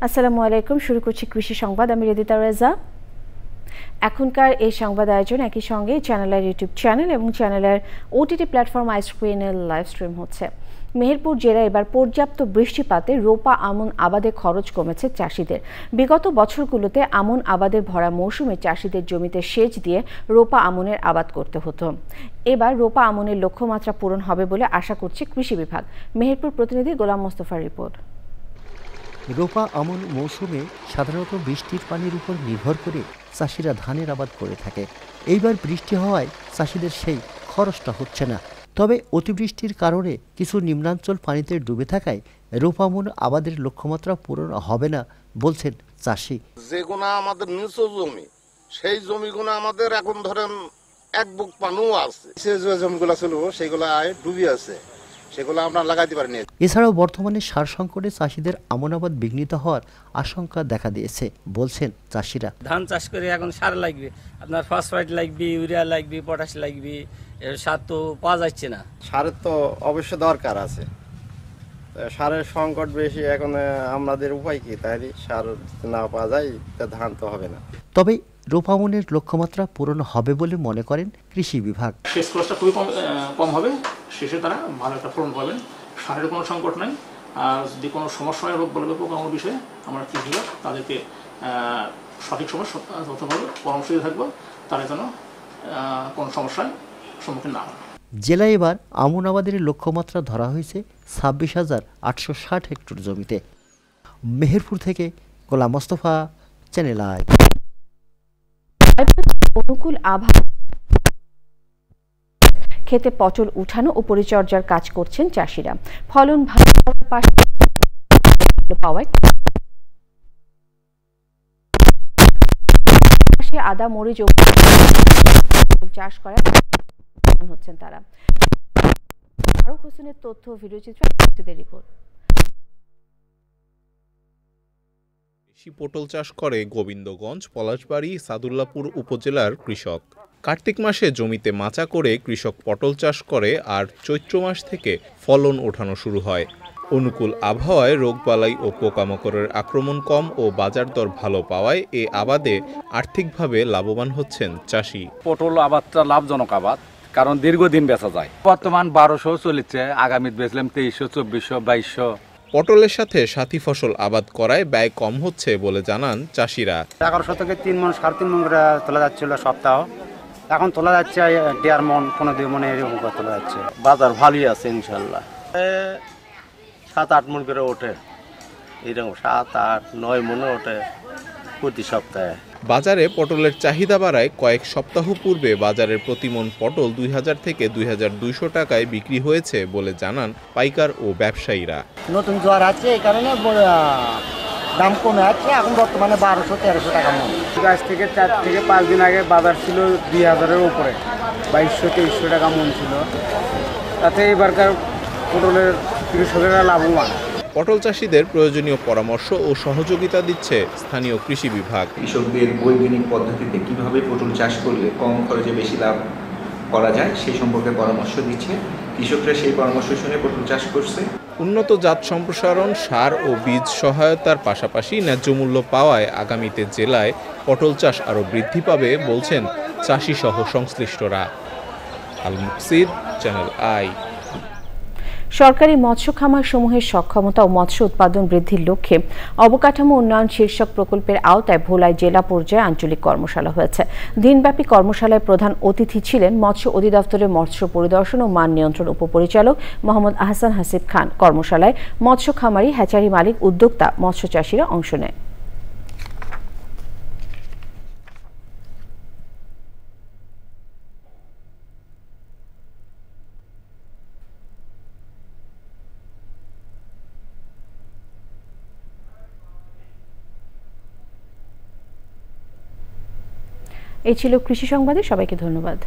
আসসালামু আলাইকুম। শুরু করছি কৃষি সংবাদ। আমি রেদিতা রেজা। এখনকার এই সংবাদ আয়োজন একই সঙ্গে চ্যানেলের ইউটিউব চ্যানেল এবং চ্যানেলের ওটিটি প্ল্যাটফর্ম আইস্ক্রিনের লাইভ স্ট্রিম হচ্ছে। মেহেরপুর জেলায় এবার পর্যাপ্ত বৃষ্টিপাতে রোপা আমন আবাদে খরচ কমেছে চাষিদের। বিগত বছরগুলোতে আমন আবাদের ভরা মৌসুমে চাষিদের জমিতে সেচ দিয়ে রোপা আমনের আবাদ করতে হতো। এবার রোপা আমনের লক্ষ্যমাত্রা পূরণ হবে বলে আশা করছে কৃষি বিভাগ। মেহেরপুর প্রতিনিধি গোলাম মোস্তফার রিপোর্ট। রোপা আমন মৌসুমে সাধারণত বৃষ্টির পানির উপর নির্ভর করে চাষিরা ধানের আবাদ করে থাকে। এইবার বৃষ্টি হওয়ায় চাষিদের সেই খরচটা হচ্ছে না। তবে অতিবৃষ্টির কারণে কিছু নিম্নাঞ্চল পানিতে ডুবে থাকায় রোপা আমন আবাদের লক্ষ্যমাত্রা পূরণ হবে না বলছেন চাষি। যেগুলো আমাদের নিচু জমি, সেই জমিগুলো আমাদের এখন ধরেন এক বুক পানিও আছে। যে জমিগুলো ছিল সেগুলো ডুবে আছে, সেগুলো আমরা লাগাইতে পারিনি। এছাড়াও বর্তমানে সার সংকটে চাষিদের আমন আবাদ বিঘ্নিত হওয়ার আশঙ্কা দেখা দিয়েছে বলছেন চাষিরা। ধান চাষ করে এখন সার লাগবে, আপনার ফসফেট লাগবে, ইউরিয়া লাগবে, পটাশ লাগবে, সার তো পাওয়া যাচ্ছে না। সারের তো অবশ্য দরকার আছে, সারের সংকট বেশি। এখন আমাদের উপায় কি? তাই সার না পাওয়া যায় তা ধান তো হবে না। তবে রোপা আমনের লক্ষ্যমাত্রা পূরণ হবে বলে মনে করেন কৃষি বিভাগ। শেষ খরচটা খুবই কম হবে, শেষে তারা ভালো একটা ফলন পাবেন। সারের কোনো সংকট নাই। আর যদি কোনো সমস্যা হয়, রোগ বলবে কোনো বিষয়ে, আমরা কৃষি বিভাগ তাদেরকে সঠিক সময় যথাভাবে পরামর্শ দিয়ে থাকবো, তারা যেন কোনো সমস্যার সম্মুখীন না হয়। জেলায় এবার আমন আবাদের লক্ষ্যমাত্রা ধরা হয়েছে 26,860 হেক্টর জমিতে। মেহেরপুর থেকে গোলাম মোস্তফা, চ্যানেল আই। অনুকূল আবহাওয়া খেতে পটল উঠানো ও পরিচর্যার কাজ করছেন চাষিরা। ফলন ভালো হওয়ার পাশাপাশি আদা, মরিচ ও চাষ করার হচ্ছেন তারা। ফারুক হোসেনের তথ্য, ভিডিওচিত্রে রিপোর্ট। বেশি পটল চাষ করে গোবিন্দগঞ্জ, পলাশবাড়ী, সাদুল্লাপুর উপজেলার কৃষক। কার্তিক মাসে জমিতে মাচা করে কৃষক পটল চাষ করে, আর চৈত্র মাস থেকে ফলন ওঠানো শুরু হয়। অনুকূল আবহাওয়ায় রোগবালাই ও পোকামাকড়ের আক্রমণ কম ও বাজার দর ভালো পাওয়ায় এ আবাদে আর্থিকভাবে লাভবান হচ্ছেন চাষি। পটল আবাদটা লাভজনক আবাদ, কারণ দীর্ঘদিন বেচা যায়। বর্তমান 1200 চলেছে, আগামী বেচলাম 2300, 2400, 2200। পটলের সাথে সাথী ফসল আবাদ করায় ব্যয় কম হচ্ছে বলে জানান চাষিরা। 1100 থেকে 3 মণ, 3.5 মণ করে তোলা যাচ্ছিল সপ্তাহ, এখন তোলা যাচ্ছে 1.5 মণ, 1.5 মণ এরকম করে তোলা যাচ্ছে। বাজার ভালোই আছে ইনশাল্লাহ। 7-8 মণ করে ওঠে, এরকম 7-8-9 মণে ওঠে প্রতি সপ্তাহে। বাজারে পটলের চাহিদা বাড়ায় কয়েক সপ্তাহ পূর্বে বাজারের প্রতিমণ পটল 2000 থেকে 2200 টাকায় বিক্রি হয়েছে বলে জানান পাইকার ও ব্যবসায়ীরা। নতুন জোয়ার আছে, এই কারণে দাম কমে আছে। এখন বর্তমানে 1200-1300 টাকা মণ। আজ থেকে 4 থেকে 5 দিন আগে বাজার ছিল 2000-এর উপরে, 2200-2300 টাকা মণ ছিল। তাতে এবারকার পটলের কৃষকেরা লাভবান। পটল চাষিদের প্রয়োজনীয় পরামর্শ ও সহযোগিতা দিচ্ছে স্থানীয় কৃষি বিভাগ। কৃষকদের বৈজ্ঞানিক পদ্ধতিতে কিভাবে পটল চাষ করলে কম খরচে বেশি লাভ করা যায় সেই সম্পর্কে পরামর্শ দিচ্ছে। কৃষকরা সেই পরামর্শ শুনে পটল চাষ করছে। উন্নত জাত সম্প্রসারণ, সার ও বীজ সহায়তার পাশাপাশি ন্যায্য মূল্য পাওয়ায় আগামীতে জেলায় পটল চাষ আরও বৃদ্ধি পাবে বলছেন চাষি সহ সংশ্লিষ্টরা। আল মুকসিদ, চ্যানেল আই। সরকারি মৎস্য খামার সমূহের সক্ষমতা ও মৎস্য উৎপাদন বৃদ্ধির লক্ষ্যে অবকাঠামো উন্নয়ন শীর্ষক প্রকল্পের আওতায় ভোলায় জেলা পর্যায়ে আঞ্চলিক কর্মশালা হয়েছে। দিনব্যাপী কর্মশালায় প্রধান অতিথি ছিলেন মৎস্য অধিদপ্তরের মৎস্য পরিদর্শন ও মান নিয়ন্ত্রণ উপপরিচালক মোহাম্মদ আহসান হাসিব খান। কর্মশালায় মৎস্য খামারি, হ্যাচারি মালিক, উদ্যোক্তা, মৎস্য চাষিরা অংশ নেয়। এই ছিল কৃষি সংবাদে। সবাইকে ধন্যবাদ।